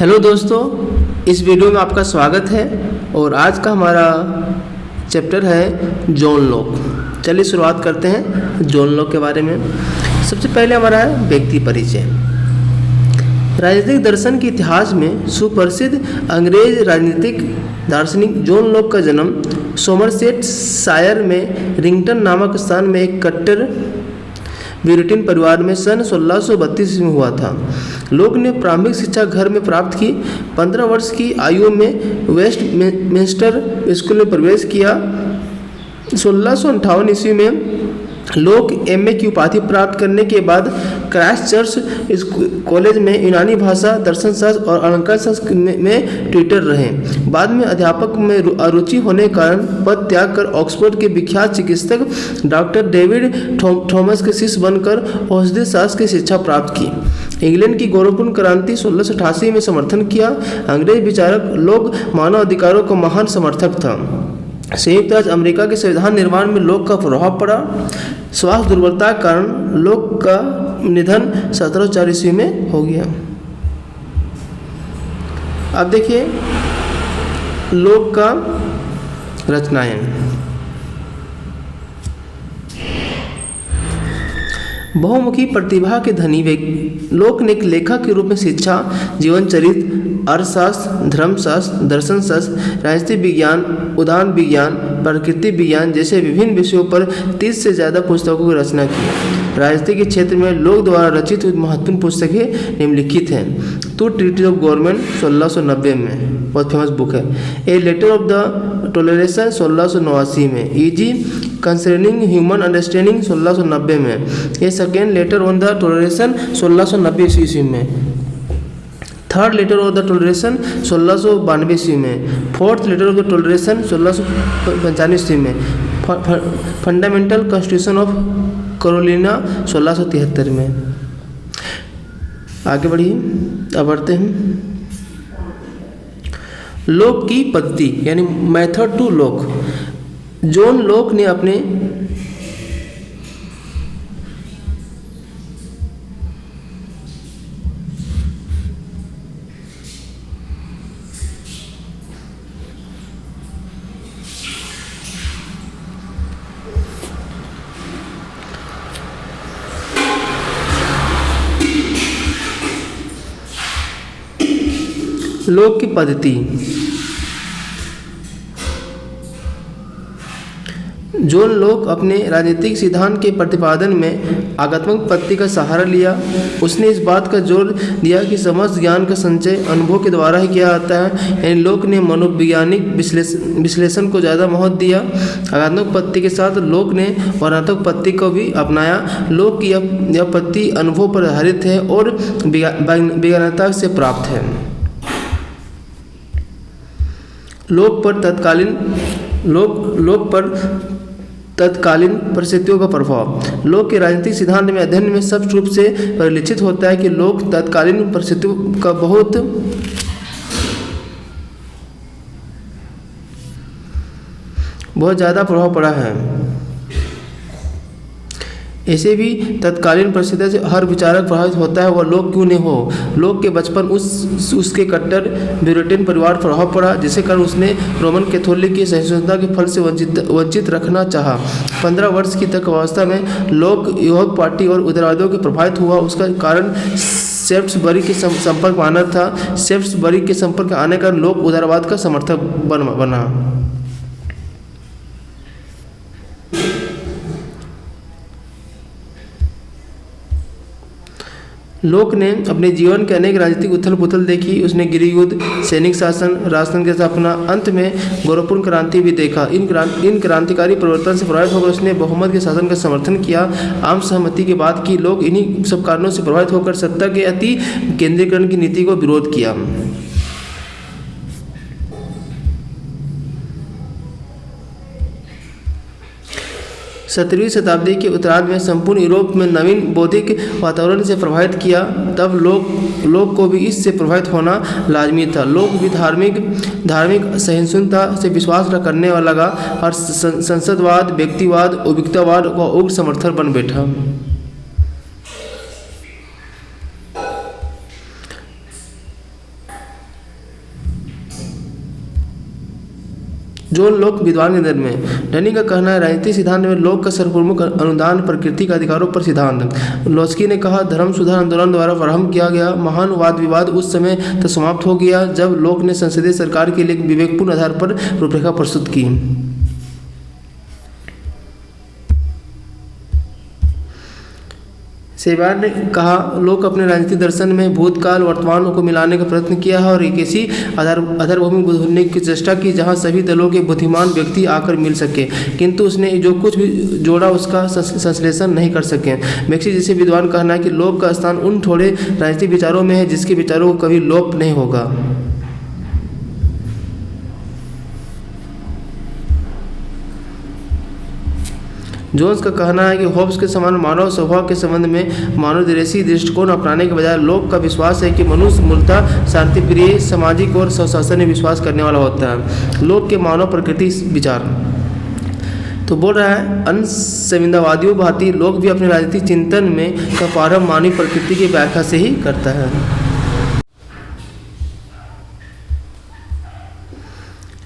Hello दोस्तों, इस video में आपका स्वागत है और आज का हमारा चैप्टर है जॉन लॉक। चलिए शुरुआत करते हैं जॉन लॉक के बारे में। सबसे पहले हमारा है व्यक्ति परिचय। राजनीतिक दर्शन के इतिहास में सुप्रसिद्ध अंग्रेज राजनीतिक दार्शनिक जॉन लॉक का जन्म सोमरसेट शायर में रिंगटन नामक स्थान में एक कट्टर ब्यूरिटन परिवार में सन 1632 में हुआ था। लॉक ने प्रारंभिक शिक्षा घर में प्राप्त की। 15 वर्ष की आयु में वेस्टमिंस्टर स्कूल में प्रवेश किया। 1658 ईस्वी में लॉक एमए की उपाधि प्राप्त करने के बाद क्राइस्ट चर्च कॉलेज में यूनानी भाषा, दर्शन शास्त्र और अलंकार शास्त्र में ट्यूटर रहे। बाद में अध्यापक में अरुचि होने के कारण पद त्याग कर ऑक्सफोर्ड के विख्यात चिकित्सक डॉक्टर डेविड थॉमस के शिष्य बनकर औषधि शास्त्र की शिक्षा प्राप्त की। इंग्लैंड की गौरवपूर्ण क्रांति 1688 में समर्थन किया। अंग्रेज विचारक लॉक मानव अधिकारों का महान समर्थक था। संयुक्त राज्य अमेरिका के संविधान निर्माण में लॉक का प्रभाव पड़ा। स्वास्थ्य दुर्बलता के कारण लॉक का निधन 1704 ईस्वी में हो गया। अब देखिए लॉक का रचनाएं। बहुमुखी प्रतिभा के धनी लॉक ने एक लेखक के रूप में शिक्षा, जीवन चरित्र, अर्थशास्त्र, धर्मशास्त्र, दर्शन शास्त्र, राजनीति विज्ञान, उद्यान विज्ञान, प्रकृति विज्ञान जैसे विभिन्न विषयों पर 30 से ज़्यादा पुस्तकों की रचना की। राजनीति के क्षेत्र में लॉक द्वारा रचित महत्वपूर्ण पुस्तकें निम्नलिखित हैं। टू ट्रीटी ऑफ गवर्नमेंट 1690 में, बहुत फेमस बुक है। A letter of the toleration 1689 में। ईजी कंसर्निंग ह्यूमन अंडरस्टैंडिंग 1690 में। A second letter on the toleration 1690 ईस्वी में। Third letter of the toleration 1692 ईस्वी में। Fourth letter of the toleration 1695 ईस्वी में। फंडामेंटल कॉन्स्टिट्यूशन ऑफ कैरोलिना 1673 में। आगे बढ़िए, अब बढ़ते हैं लॉक की पद्धति यानी method to Locke. John Locke ने अपने लॉक की पद्धति। जॉन लॉक अपने राजनीतिक सिद्धांत के प्रतिपादन में आगमनात्मक पद्धति का सहारा लिया। उसने इस बात का जोर दिया कि समस्त ज्ञान का संचय अनुभव के द्वारा ही किया जाता है। यानी लॉक ने मनोवैज्ञानिक विश्लेषण को ज़्यादा महत्व दिया। आगमनात्मक पद्धति के साथ लॉक ने वर्णनात्मक पद्धति को भी अपनाया। लॉक की यह पद्धति अनुभव पर आधारित है और वैज्ञानिकता से प्राप्त है। लॉक पर तत्कालीन परिस्थितियों का प्रभाव। लॉक के राजनीतिक सिद्धांत में अध्ययन में स्पष्ट रूप से परिलक्षित होता है कि लॉक तत्कालीन परिस्थितियों का बहुत ज़्यादा प्रभाव पड़ा है। ऐसे भी तत्कालीन परिस्थितियों से हर विचारक प्रभावित होता है, वह लॉक क्यों नहीं हो। लॉक के बचपन उसके कट्टर ब्यूरिटन परिवार पर प्रभाव पड़ा, जिसके कारण उसने रोमन कैथोलिक की सहिष्णुता के फल से वंचित रखना चाहा। 15 वर्ष की तक अवस्था में लॉक युवक पार्टी और उदारवादियों के प्रभावित हुआ। उसका कारण शेफ्टसबरी के संपर्क में आना था। शेफ्टसबरी के संपर्क आने का लॉक उदारवाद का समर्थक बना। लॉक ने अपने जीवन के अनेक राजनीतिक उथल पुथल देखी। उसने गृह युद्ध, सैनिक शासन, राजतंत्र की स्थापना, अंत में गौरवपूर्ण क्रांति भी देखा। इन क्रांतिकारी परिवर्तन से प्रभावित होकर उसने बहुमत के शासन का समर्थन किया। आम सहमति की बात की। लॉक इन्हीं सब कारणों से प्रभावित होकर सत्ता के अति केंद्रीकरण की नीति को विरोध किया। 17वीं शताब्दी के उत्तरार्ध में संपूर्ण यूरोप में नवीन बौद्धिक वातावरण से प्रभावित किया। तब लोग को भी इससे प्रभावित होना लाजमी था। लोग भी धार्मिक सहिष्णुता से विश्वास करने लगा और संसदवाद, व्यक्तिवाद, उदारवाद का उग्र समर्थक बन बैठा। जो लोक विद्वान के अंदर में डनी का कहना है राजनीतिक सिद्धांत में लोक का सर्वप्रमुख अनुदान प्रकृति के अधिकारों पर सिद्धांत। लोस्की ने कहा धर्म सुधार आंदोलन द्वारा प्रारंभ किया गया महान वाद विवाद उस समय तक समाप्त हो गया जब लोक ने संसदीय सरकार के लिए एक विवेकपूर्ण आधार पर रूपरेखा प्रस्तुत की। सेवार ने कहा लोक अपने राजनीतिक दर्शन में भूतकाल वर्तमान को मिलाने का प्रयत्न किया है और एक ऐसी आधारभूमि ढूंढने की चेष्टा की जहां सभी दलों के बुद्धिमान व्यक्ति आकर मिल सके, किंतु उसने जो कुछ भी जोड़ा उसका संश्लेषण नहीं कर सके। मैक्सी जैसे विद्वान कहना है कि लोक का स्थान उन थोड़े राजनीतिक विचारों में है जिसके विचारों को कभी लोप नहीं होगा। जोन्स का कहना है कि होब्स के समान मानव स्वभाव के संबंध में मानवद्वेषी दृष्टिकोण अपनाने के बजाय लोक का विश्वास है कि मनुष्य मूलतः शांतिप्रिय सामाजिक और स्वशासन में विश्वास करने वाला होता है। लोक के मानव प्रकृति विचार तो बोल रहा है अंशविंदावादियों भांति लोग भी अपने राजनीतिक चिंतन में का प्रारंभ मानवीय प्रकृति की व्याख्या से ही करता है।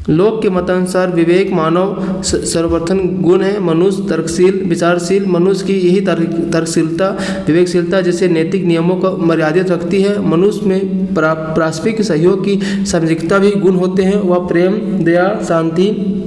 लोक के मतानुसार विवेक मानव सर्वप्रथम गुण है। मनुष्य तर्कशील विचारशील मनुष्य की यही तर्कशीलता विवेकशीलता जैसे नैतिक नियमों को मर्यादित रखती है। मनुष्य में पारस्परिक सहयोग की सामाजिकता भी गुण होते हैं। वह प्रेम दया शांति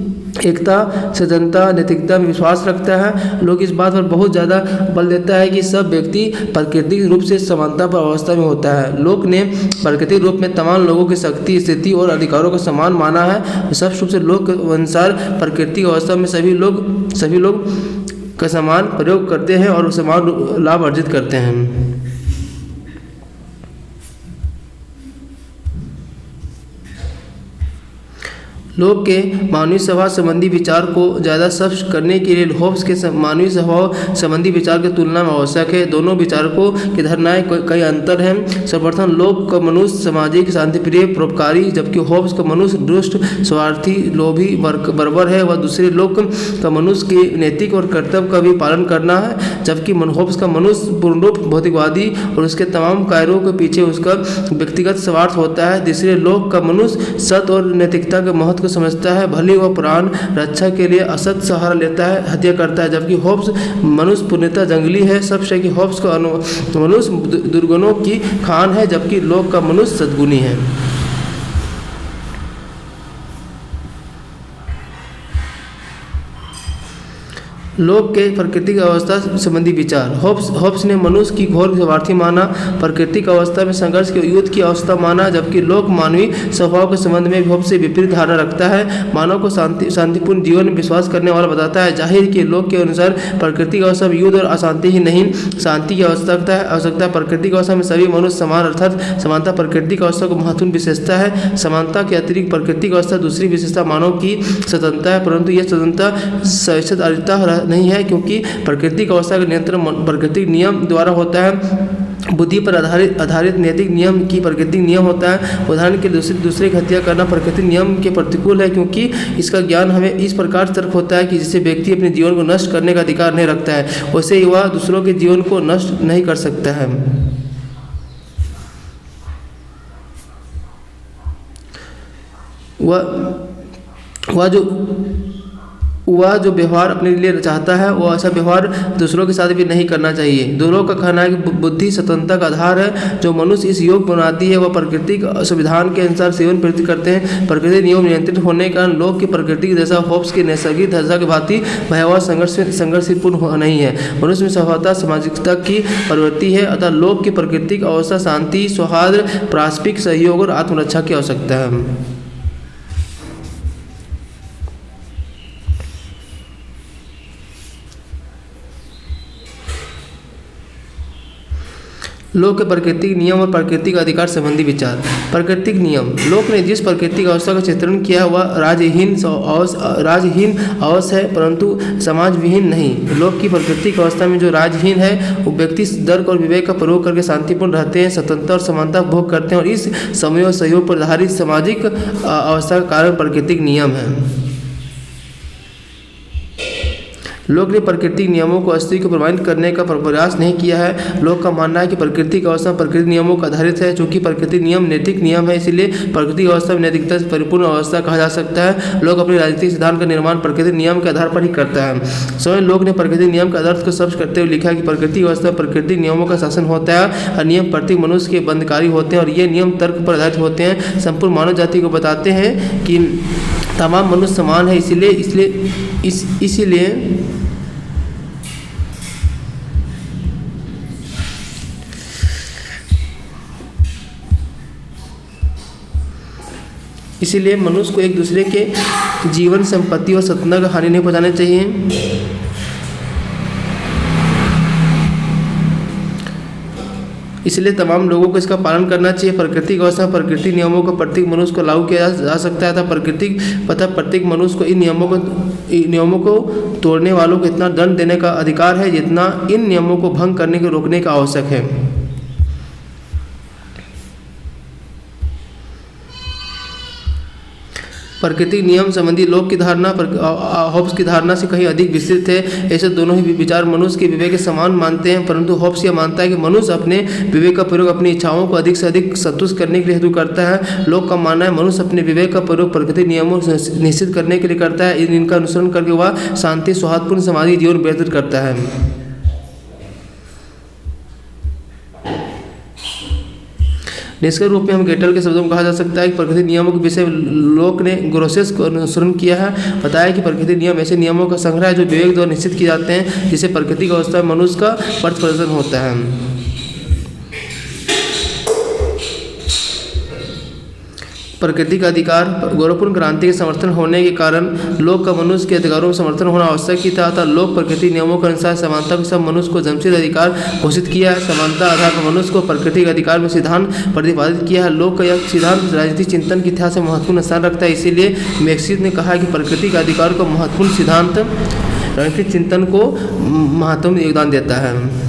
एकता सज्जनता नैतिकता में विश्वास रखता है। लोग इस बात पर बहुत ज़्यादा बल देता है कि सब व्यक्ति प्राकृतिक रूप से समानता पर अवस्था में होता है। लोक ने प्राकृतिक रूप में तमाम लोगों की शक्ति स्थिति और अधिकारों को समान माना है। सब रूप से लोक के अनुसार प्राकृतिक अवस्था में सभी लोग का समान प्रयोग करते हैं और समान लाभ अर्जित करते हैं। लोक के मानवीय स्वभाव संबंधी विचार को ज़्यादा स्पष्ट करने के लिए होब्स के मानवीय स्वभाव संबंधी विचार की तुलना में आवश्यक है। दोनों विचारकों की धारणाएं कई अंतर हैं। सर्वप्रथम लोक का मनुष्य सामाजिक शांतिप्रिय परोपकारी जबकि होब्स का मनुष्य दुष्ट स्वार्थी लोभी बर्बर है। वह दूसरे लोक का मनुष्य के नैतिक और कर्तव्य का भी पालन करना है जबकि होब्स का मनुष्य पूर्ण रूप भौतिकवादी और उसके तमाम कार्यों के पीछे उसका व्यक्तिगत स्वार्थ होता है। तीसरे लोक का मनुष्य सत्य और नैतिकता के महत्व समझता है भले वह प्राण रक्षा के लिए असत सहारा लेता है हत्या करता है। जबकि होब्स मनुष्य पूर्णतः जंगली है। सबसे कि होब्स का मनुष्य दुर्गुणों की खान है जबकि लोक का मनुष्य सद्गुणी है। लोक के प्राकृतिक अवस्था संबंधी विचार होब्स ने मनुष्य की घोर स्वार्थी माना प्राकृतिक अवस्था में संघर्ष के युद्ध की अवस्था माना जबकि लोक मानवीय स्वभाव के संबंध में होब्स से विपरीत धारणा रखता है। मानव को शांतिपूर्ण जीवन में विश्वास करने वाला बताता है। जाहिर कि लोक के अनुसार प्राकृतिक अवस्था में युद्ध और अशांति ही नहीं शांति की आवश्यकता प्राकृतिक अवस्था में सभी मनुष्य समान अर्थात समानता प्राकृतिक अवस्था को महत्वपूर्ण विशेषता है। समानता के अतिरिक्त प्राकृतिक अवस्था दूसरी विशेषता मानव की स्वतंत्रता है परंतु यह स्वतंत्रता स्वच्छता नहीं है क्योंकि प्राकृतिक अवस्था का नियंत्रण प्राकृतिक नियम द्वारा होता है। बुद्धि पर आधारित नैतिक नियम की प्राकृतिक नियम होता है। उदाहरण के दूसरे की हत्या करना प्राकृतिक नियम के प्रतिकूल है क्योंकि इसका ज्ञान हमें इस प्रकार तर्क होता है कि जिससे व्यक्ति अपने जीवन को नष्ट करने का अधिकार नहीं रखता है वैसे ही वह दूसरों के जीवन को नष्ट नहीं कर सकता है। वह जो व्यवहार अपने लिए चाहता है वह ऐसा व्यवहार दूसरों के साथ भी नहीं करना चाहिए। दोनों का कहना है कि बुद्धि स्वतंत्रता का आधार है। जो मनुष्य इस योग बनाती है वह प्राकृतिक संविधान के अनुसार सेवन प्रवृत्ति करते हैं। प्रकृति नियम नियंत्रित होने के कारण लोक की प्रकृति दशा होब्स की नैसर्गिक दशा के भांति भयावह संघर्षपूर्ण नहीं है। मनुष्य में स्वभावतः सामाजिकता की प्रवृत्ति है अतः लोक की प्राकृतिक अवस्था शांति सौहार्द पारस्परिक सहयोग और आत्मरक्षा की आवश्यकता है। लोक के प्राकृतिक नियम और प्राकृतिक अधिकार संबंधी विचार। प्राकृतिक नियम लोक ने जिस प्राकृतिक अवस्था का चित्रण किया वह राजहीन अवश्य है परंतु समाज विहीन नहीं। लोक की प्राकृतिक अवस्था में जो राजहीन है वो व्यक्ति तर्क और विवेक का प्रयोग करके शांतिपूर्ण रहते हैं स्वतंत्रता और समानता भोग करते हैं और इस समय और सहयोग पर आधारित सामाजिक अवस्था का कारण प्राकृतिक नियम है। लोक ने प्राकृतिक नियमों को अस्तित्व को प्रमाणित करने का प्रयास नहीं किया है। लोक का मानना है कि प्राकृतिक अवस्था प्राकृतिक नियमों पर आधारित है। चूंकि प्राकृतिक नियम नैतिक नियम है, इसलिए प्राकृतिक अवस्था में नैतिकता से परिपूर्ण अवस्था कहा जा सकता है। लोक अपने राजनीतिक सिद्धांत का निर्माण प्राकृतिक नियम के आधार पर ही करता है। स्वयं लोक ने प्राकृतिक नियम के अर्थ को स्पष्ट करते हुए लिखा कि प्राकृतिक अवस्था प्राकृतिक नियमों का शासन होता है और नियम प्रत्येक मनुष्य के बंधकारी होते हैं और ये नियम तर्क पर आधारित होते हैं। संपूर्ण मानव जाति को बताते हैं कि तमाम मनुष्य समान है। इसीलिए मनुष्य को एक दूसरे के जीवन, संपत्ति और स्वतंत्रता को हानि नहीं पहुंचानी चाहिए। इसलिए तमाम लोगों को इसका पालन करना चाहिए। प्राकृतिक अवस्था प्राकृतिक नियमों को प्रत्येक मनुष्य को लागू किया जा सकता है तथा प्रत्येक मनुष्य को इन नियमों को तोड़ने वालों को इतना दंड देने का अधिकार है जितना इन नियमों को भंग करने को रोकने का आवश्यक है। प्राकृतिक नियम संबंधी लोक की धारणा हॉब्स की धारणा से कहीं अधिक विस्तृत है। ऐसे दोनों ही विचार मनुष्य के विवेक के समान मानते हैं, परंतु हॉब्स यह मानता है कि मनुष्य अपने विवेक का प्रयोग अपनी इच्छाओं को अधिक से अधिक संतुष्ट करने के लिए हेतु करता है। लोक का मानना है मनुष्य अपने विवेक का प्रयोग प्राकृतिक नियमों को निश्चित करने के लिए करता है। इनका अनुसरण करके वह शांति, सौहार्दपूर्ण सामाजिक जीवन व्यतीत करता है। निष्कर्ष रूप में हम गेटल के शब्दों में कहा जा सकता है कि प्राकृतिक नियमों के विषय लोक ने ग्रोसेस को अनुसरण किया है। बताया कि प्राकृतिक नियम ऐसे नियमों का संग्रह है जो विवेक द्वारा निश्चित किए जाते हैं, जिससे प्राकृतिक अवस्था में मनुष्य का पथ प्रदर्शन होता है। प्राकृतिक अधिकार गौरवपूर्ण क्रांति के समर्थन होने के कारण लोक का मनुष्य के अधिकारों में समर्थन होना आवश्यक ही था। अतः लोक प्राकृतिक नियमों के अनुसार समानता को सब मनुष्य को जमशील अधिकार घोषित किया है। समानता आधार पर मनुष्य को प्राकृतिक अधिकार में सिद्धांत प्रतिपादित किया है। लोक का यह सिद्धांत राजनीतिक चिंतन के इतिहास में महत्वपूर्ण स्थान रखता है। इसीलिए मैक्सिस ने कहा कि प्राकृतिक अधिकार को महत्वपूर्ण सिद्धांत राजनीतिक चिंतन को महत्वपूर्ण योगदान देता है।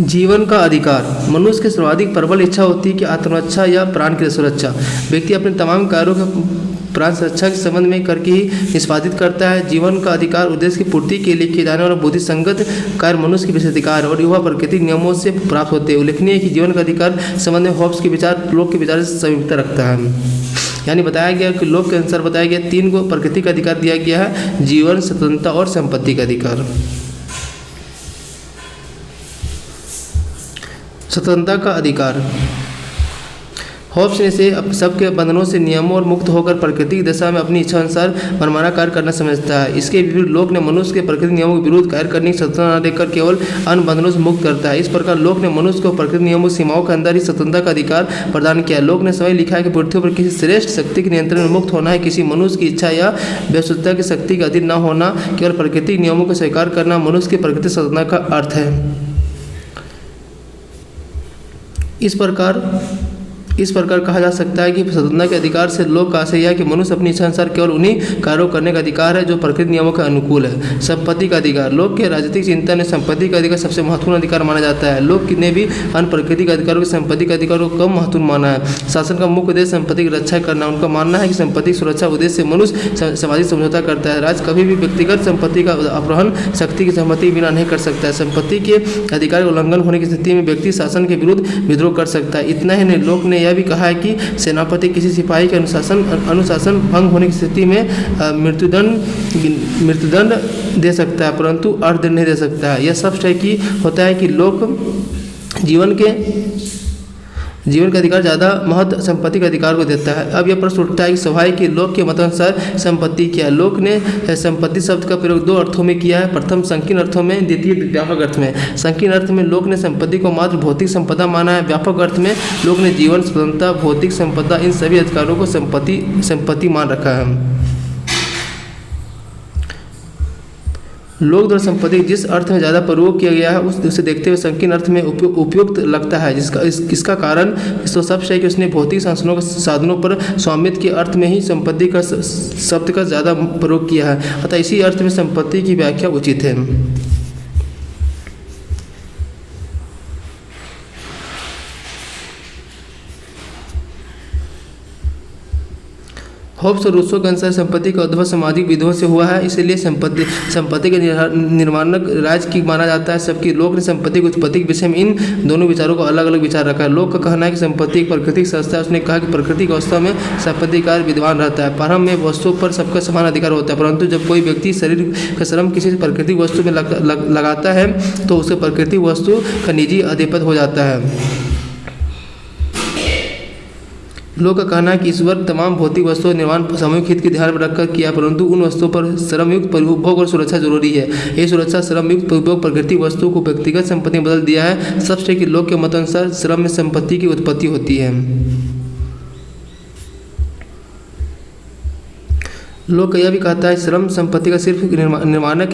जीवन का अधिकार मनुष्य की सर्वाधिक प्रबल इच्छा होती है कि आत्मरक्षा या प्राण की सुरक्षा। व्यक्ति अपने तमाम कार्यों का प्राण सुरक्षा के संबंध में करके ही निष्पादित करता है। जीवन का अधिकार उद्देश्य की पूर्ति के लिए किए जाने वाला बुद्धि संगत कार्य मनुष्य के विशेषाधिकार और युवा प्राकृतिक नियमों से प्राप्त होते हैं। उल्लेखनीय है कि जीवन का अधिकार संबंध में हॉब्स के विचार लोक के विचार से संयुक्त रखता है। यानी बताया गया कि लोक के अनुसार बताया गया 3 को प्राकृतिक अधिकार दिया गया है: जीवन, स्वतंत्रता और संपत्ति का अधिकार। स्वतंत्रता का अधिकार हॉब्स ने से सबके बंधनों से नियमों और मुक्त होकर प्राकृतिक दशा में अपनी इच्छा अनुसार मनमाना कार्य करना समझता है। इसके विरुद्ध लोक ने मनुष्य के प्राकृतिक नियमों के विरुद्ध कार्य करने की स्वतंत्रता न देकर केवल अन्य बंधनों से मुक्त करता है। इस प्रकार लोक ने मनुष्य को प्राकृतिक नियमों की सीमाओं के अंदर ही स्वतंत्रता का अधिकार प्रदान किया। लोक ने स्वयं लिखा है कि पृथ्वी पर किसी श्रेष्ठ शक्ति के नियंत्रण में मुक्त होना है। किसी मनुष्य की इच्छा या व्यस्तता की शक्ति के अधीन न होना, केवल प्राकृतिक नियमों को स्वीकार करना मनुष्य की प्राकृतिक स्वतंत्रता का अर्थ है। इस प्रकार कहा जा सकता है कि स्वतंत्रता के अधिकार से लोक का आशय है कि मनुष्य अपनी इच्छा अनुसार केवल उन्हीं कार्यों करने का अधिकार है जो प्राकृतिक नियमों के अनुकूल है। संपत्ति का अधिकार लोक के राजनीतिक चिंतन में संपत्ति का अधिकार सबसे महत्वपूर्ण अधिकार माना जाता है। लोक ने भी अन्य प्राकृतिक अधिकारों की संपत्ति के अधिकार को कम महत्वपूर्ण माना है। शासन का मुख्य उद्देश्य संपत्ति की रक्षा करना। उनका मानना है कि संपत्ति की सुरक्षा उद्देश्य से मनुष्य सामाजिक समझौता करता है। राज्य कभी भी व्यक्तिगत संपत्ति का अपहरण शक्ति की सहमति बिना नहीं कर सकता है। संपत्ति के अधिकार का उल्लंघन होने की स्थिति में व्यक्ति शासन के विरुद्ध विद्रोह कर सकता है। इतना ही नहीं, लोक ने यह भी कहा है कि सेनापति किसी सिपाही के अनुशासन भंग होने की स्थिति में मृत्युदंड दे सकता है, परंतु अर्थदंड नहीं दे सकता है। यह स्पष्ट है कि होता है कि लोक जीवन का अधिकार ज़्यादा महत्व संपत्ति के अधिकार को देता है। अब यह प्रश्न उठता है कि स्वाभाविक कि लोक के मतानुसार संपत्ति क्या है। लोक ने संपत्ति शब्द का प्रयोग 2 अर्थों में किया है, प्रथम संकीर्ण अर्थों में, द्वितीय व्यापक अर्थ में। संकीर्ण अर्थ में लोक ने संपत्ति को मात्र भौतिक संपदा माना है। व्यापक अर्थ में लोक ने जीवन, स्वतंत्रता, भौतिक संपदा इन सभी अधिकारों को संपत्ति मान रखा है। लोक द्वारा संपत्ति जिस अर्थ में ज़्यादा प्रयोग किया गया है उसे देखते हुए संकीर्ण अर्थ में उपयुक्त लगता है, इसका कारण तो सब है कि उसने भौतिक साधनों पर स्वामित्व के अर्थ में ही संपत्ति का शब्द का ज़्यादा प्रयोग किया है, अतः इसी अर्थ में संपत्ति की व्याख्या उचित है। होब्स और रूसो के अनुसार संपत्ति का उद्भव सामाजिक विधियों से हुआ है, इसलिए संपत्ति के निर्माणक राज्य की माना जाता है। सबकी लोक ने संपत्ति की उत्पत्ति के विषय में इन दोनों विचारों को अलग अलग विचार रखा है। लोक का कहना है कि संपत्ति एक प्राकृतिक संस्था है। उसने कहा कि प्राकृतिक अवस्था में संपत्ति कार्य विद्यमान रहता है। प्रारंभ में वस्तुओं पर सबका समान अधिकार होता है, परंतु जब कोई व्यक्ति शरीर का श्रम किसी प्राकृतिक वस्तु में लगाता है तो उसे प्राकृतिक वस्तु का निजी अधिपति हो जाता है। लोग का कहना है कि ईश्वर तमाम भौतिक वस्तुओं निर्माण सामूहिक हित के ध्यान में रखकर किया, परंतु उन वस्तुओं पर श्रमयुक्त उपभोग और सुरक्षा जरूरी है। ये सुरक्षा श्रमयुक्त उपभोग प्राकृतिक वस्तुओं को व्यक्तिगत संपत्ति में बदल दिया है। सबसे कि लोग के मतानुसार श्रम में संपत्ति की उत्पत्ति होती है। लोग यह भी कहता है श्रम संपत्ति का सिर्फ निर्माणक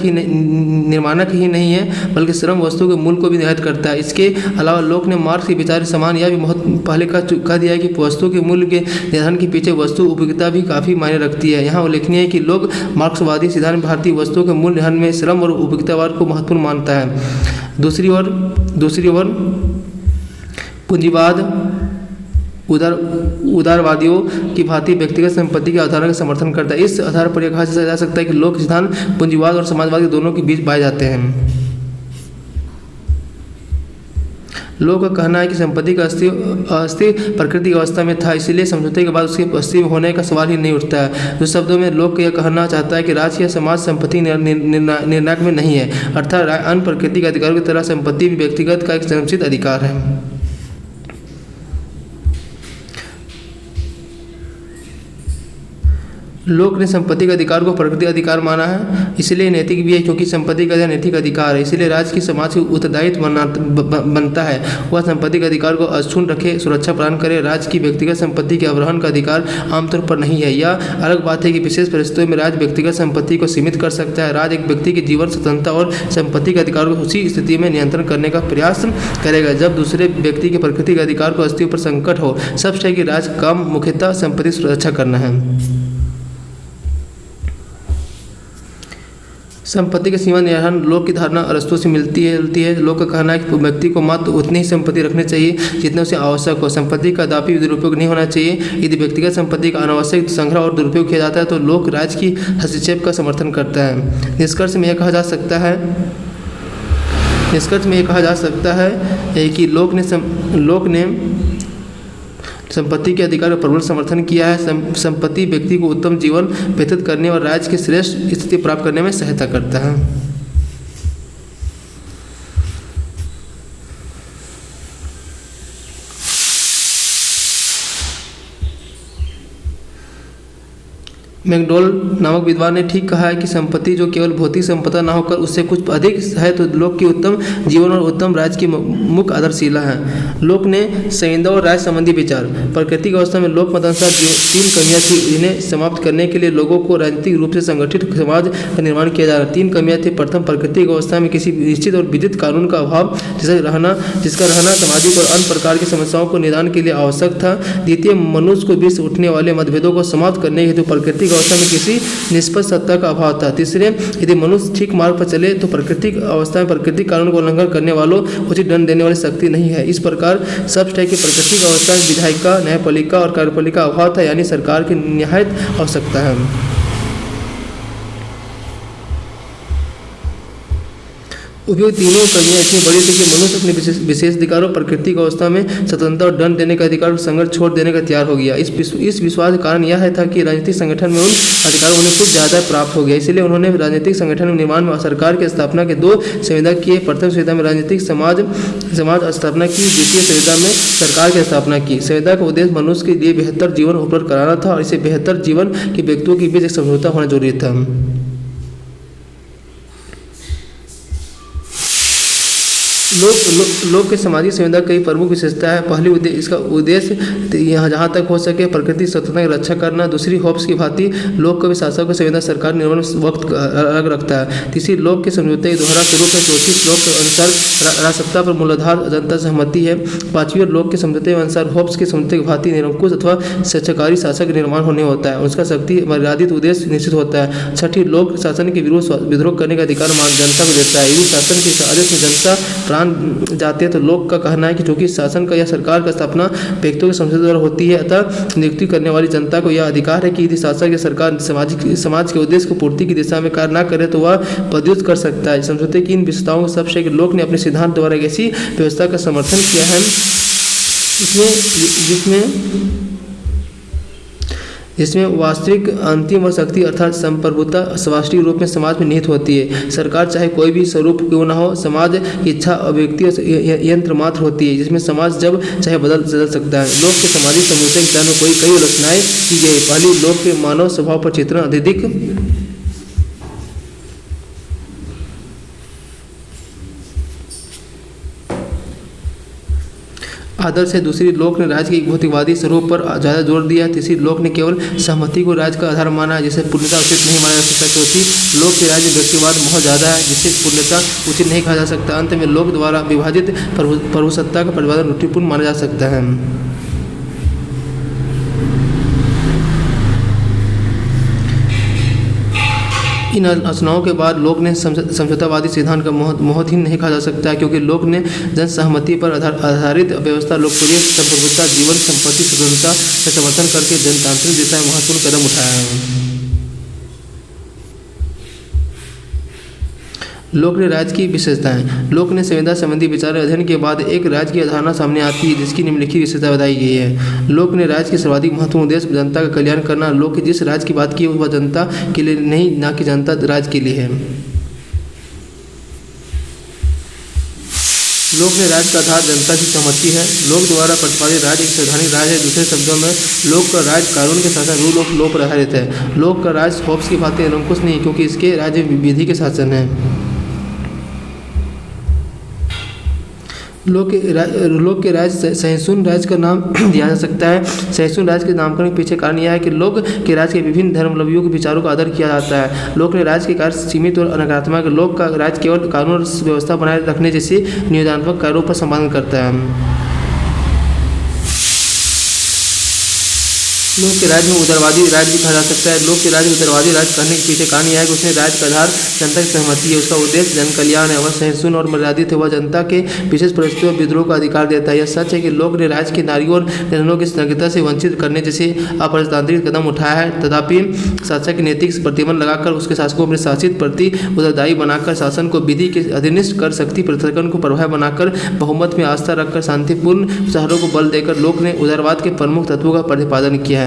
ही नहीं है, बल्कि श्रम वस्तु के मूल्य को भी निर्धारित करता है। इसके अलावा लोग ने मार्क्स के विचार समान यह भी बहुत पहले कह दिया है कि वस्तु के मूल्य के निर्धारण के पीछे वस्तु उपयोगिता भी काफ़ी मायने रखती है। यहाँ उल्लेखनीय है कि लोग मार्क्सवादी सिद्धांत में भारतीय वस्तुओं के मूल्य निर्धारण में श्रम और उपयोगितावाद को महत्वपूर्ण मानता है। दूसरी ओर पूंजीवाद उदारवादियों की भांति व्यक्तिगत संपत्ति की अवधारणा का समर्थन करता है। इस आधार पर यह कहा जा सकता है कि लोक सिद्धांत पूंजीवाद और समाजवाद के दोनों के बीच पाए जाते हैं। लोग का कहना है कि संपत्ति का अस्तित्व प्राकृतिक अवस्था में था, इसलिए समझौते के बाद उसके अस्तित्व होने का सवाल ही नहीं उठता है। दूसरे शब्दों में लोग यह कहना चाहता है कि राज्य या समाज संपत्ति निर्णायक में नहीं है, अर्थात अन्य प्राकृतिक अधिकारों की तरह संपत्ति भी व्यक्तिगत का एक संरक्षित अधिकार है। लोक ने संपत्ति के अधिकार को प्राकृतिक अधिकार माना है, इसलिए नैतिक भी है, क्योंकि संपत्ति का नैतिक अधिकार है। इसलिए राज्य की समाज की उत्तरदायित्व बनता है वह संपत्ति के अधिकार को अक्षुण्ण रखे, सुरक्षा प्रदान करे। राज्य की व्यक्तिगत संपत्ति के अवरोहन का अधिकार आमतौर पर नहीं है। यह अलग बात है कि विशेष परिस्थितियों में राज्य व्यक्तिगत संपत्ति को सीमित कर सकता है। राज्य एक व्यक्ति के जीवन स्वतंत्रता और संपत्ति के अधिकार को उसी स्थिति में नियंत्रण करने का प्रयास करेगा जब दूसरे व्यक्ति के प्राकृतिक अधिकार को अस्तित्व पर संकट हो। सबसे है कि राज्य का काम मुख्यतः संपत्ति सुरक्षा करना है। संपत्ति के सीमा निर्धारण लोक की धारणा अरस्तु से मिलती है। लोक का कहना है कि व्यक्ति को मात्र उतनी ही संपत्ति रखनी चाहिए जितना उसे आवश्यक हो। संपत्ति का कदापि दुरुपयोग नहीं होना चाहिए। यदि व्यक्तिगत संपत्ति का अनावश्यक संग्रह और दुरुपयोग किया जाता है तो लोक राज्य की हस्तक्षेप का समर्थन करता है। निष्कर्ष में यह कहा जा सकता है कि लोक ने संपत्ति के अधिकार का प्रबल समर्थन किया है। संपत्ति व्यक्ति को उत्तम जीवन व्यतीत करने और राज्य की श्रेष्ठ स्थिति प्राप्त करने में सहायता करता है। मैकडॉल नामक विद्वान ने ठीक कहा है कि संपत्ति जो केवल भौतिक संपदा न होकर उससे कुछ अधिक है तो लोक की उत्तम जीवन और उत्तम राज्य की मुख्य आधारशिला है। लोक ने संविदा और राज्य संबंधी विचार। प्राकृतिक अवस्था में लोक मतानुसार 3 कमियां थी, जिन्हें समाप्त करने के लिए लोगों को राजनीतिक रूप से संगठित समाज का निर्माण किया जा रहा। 3 कमियां थी। प्रथम, प्राकृतिक अवस्था में किसी निश्चित और विदित कानून का अभाव जिसका रहना सामाजिक और अन्य प्रकार की समस्याओं को निदान के लिए आवश्यक था। द्वितीय, मनुष्य को बीच उठने वाले मतभेदों को समाप्त करने हेतु प्राकृतिक अवस्था में किसी निष्पक्ष सत्ता का अभाव था। तीसरे, यदि मनुष्य ठीक मार्ग पर चले तो प्राकृतिक अवस्था में प्राकृतिक कानून को उल्लंघन करने वालों उचित दंड देने वाली शक्ति नहीं है। इस प्रकार स्पष्ट है कि प्राकृतिक अवस्था में विधायिका, न्यायपालिका और कार्यपालिका का अभाव था, यानी सरकार की निहायत आवश्यकता है। उपयुक्त तीनों कमियां इतनी बड़ी थी कि मनुष्य अपने विशेष अधिकारों प्राकृतिक अवस्था में स्वतंत्रता और दंड देने का अधिकार संघर्ष छोड़ देने का तैयार हो गया। इस विश्वास का कारण यह था कि राजनीतिक संगठन में उन अधिकारों उन्हें कुछ ज़्यादा प्राप्त हो गया। इसलिए उन्होंने राजनीतिक संगठन निर्माण में सरकार की स्थापना के 2 संविधा किए। प्रथम संविधा में राजनीतिक समाज स्थापना की, द्वितीय संविधा में सरकार की स्थापना की। संविधा का उद्देश्य मनुष्य के लिए बेहतर जीवन उपलब्ध कराना था और इसे बेहतर जीवन के व्यक्तियों के बीच एक समझौता होना जरूरी था। लोक के सामाजिक संविदा कई प्रमुख विशेषता है। पहली इसका उद्देश्य यहाँ जहाँ तक हो सके प्रकृति स्वतंत्रता की रक्षा करना। दूसरी, होब्स की भांति लोक कवि शासक की संविदा सरकार निर्माण वक्त अलग रखता है। तीसरी, लोक के समझौते के दोहरा स्वरूप है। चौथी, लोक के अनुसार राजसत्ता पर मूलाधार जनता सहमति है। पांचवी, लोक के समझौते के अनुसार होब्स के समझौते की भांति निरंकुश अथवा स्वेच्छाकारी शासक निर्माण होने होता है। उसका शक्ति मर्यादित उद्देश्य निश्चित होता है। छठी, लोक शासन के विरोध करने का अधिकार जनता को देता है। यदि शासन के आदेश में जनता प्राण जाते हैं तो लोक का कहना है कि चूंकि शासन का या सरकार का स्थापना व्यक्तियों के समझौते द्वारा होती है, अतः नियुक्ति करने वाली जनता को यह अधिकार है कि यदि शासक या सरकार समाज के उद्देश्य को पूर्ति की दिशा में कार्य न करे तो वह पदच्युत कर सकता है। समझौते की इन विशेषताओं को सबसे लोक ने अपने सिद्धांत द्वारा एक ऐसी व्यवस्था का समर्थन किया है जिसमें वास्तविक अंतिम और शक्ति अर्थात संप्रभुता स्वाष्टिक रूप में समाज में निहित होती है। सरकार चाहे कोई भी स्वरूप क्यों न हो, समाज की इच्छा अभिव्यक्ति यंत्र मात्र होती है जिसमें समाज जब चाहे बदल सकता है। लोक के सामाजिक समझौते के में कई आलोचनाएं की गई। पहली, लोक के मानव स्वभाव पर चित्रण अत्यधिक आदर्श है। दूसरी, लोक ने राज्य के भौतिकवादी स्वरूप पर ज़्यादा जोर दिया है। तीसरी, लोक ने केवल सहमति को राज्य का आधार माना है जिसे पूर्णता उचित नहीं माना जा सकता। चौथी, लोक के राज्य व्यक्तिवाद बहुत ज़्यादा है जिसे पूर्णता उचित नहीं कहा जा सकता। अंत में लोक द्वारा विभाजित प्रभुसत्ता का प्रतिपादन त्रुटिपूर्ण माना जा सकता है। इन आलोचनाओं के बाद लोक ने समझौतावादी सिद्धांत का महत्वहीन नहीं कहा जा सकता है, क्योंकि लोक ने जन सहमति पर आधारित व्यवस्था, लोकप्रिय संप्रभुता, जीवन संपत्ति स्वतंत्रता का समर्थन करके जनतांत्रिक दिशा में महत्वपूर्ण कदम उठाया है। लोक ने राज्य की विशेषताएं। लोक ने संविदा संबंधी विचार अध्ययन के बाद एक राज्य की अवधारणा सामने आती है जिसकी निम्नलिखित विशेषता बताई गई है। लोक ने राज्य के सर्वाधिक महत्वपूर्ण उद्देश्य जनता का कल्याण करना। लोक के जिस राज्य की बात की वह जनता के लिए नहीं, ना कि जनता राज्य के लिए है। लोक ने राज्य का आधार जनता की सहमति है। लोक द्वारा प्रतिपादित राज्य एक संवैधानिक राज्य है। दूसरे शब्दों में लोक का राज्य कानून के शासन, रूल ऑफ लॉ पर आधारित है। लोक का राज्य होब्स की भांति निरंकुश नहीं, क्योंकि इसके राज्य विधि के शासन है। लोक के राज्य सहिष्णु राज्य का नाम दिया जा सकता है। सहिष्णु राज्य के नामकरण के पीछे कारण यह है कि लोक के राज्य के विभिन्न धर्मावलंबियों के विचारों का आदर किया जाता है। लोक ने राज्य के कार्य सीमित और नकारात्मक। लोक का राज्य केवल कानून और व्यवस्था बनाए रखने जैसे नियोजनात्मक कार्यों पर संपादन करता है। लोक के राज्य में उदारवादी राज्य भी कहा जा सकता है। लोक के राज्य उदारवादी राज्य कहने के पीछे कारण यह है कि उसने राज्य का आधार जनता की सहमति है। उसका उद्देश्य जन कल्याण है। वह सहिष्णु और मर्यादित है। वह जनता के विशेष परिस्थितियों और विद्रोह का अधिकार देता है। यह सच है कि लोक ने राज्य के नारियों और निर्णयों की नागरिकता से वंचित करने जैसे अप्रजातांत्रिक कदम उठाया है। तथापि शासक के नैतिक प्रतिबंध लगाकर उसके शासकों अपने शासित प्रति उत्तरदायी बनाकर, शासन को विधि के अधीनस्थ कर, शक्ति पृथक्करण को प्रभाव बनाकर, बहुमत में आस्था रखकर, शांतिपूर्ण शहरों को बल देकर लोक ने उदारवाद के प्रमुख तत्वों का प्रतिपादन किया है।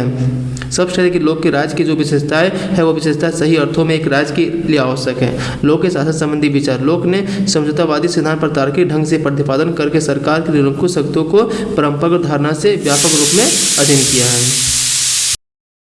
सबसे कि लोक के राज्य की जो विशेषताएं है वो विशेषताएं सही अर्थों में एक राज्य के लिए आवश्यक है। लोक के शासन संबंधी विचार। लोक ने समझौतावादी सिद्धांत पर तार्किक ढंग से प्रतिपादन करके सरकार की निरंकुश शक्तियों को परंपरागत धारणा से व्यापक रूप में अधीन किया है।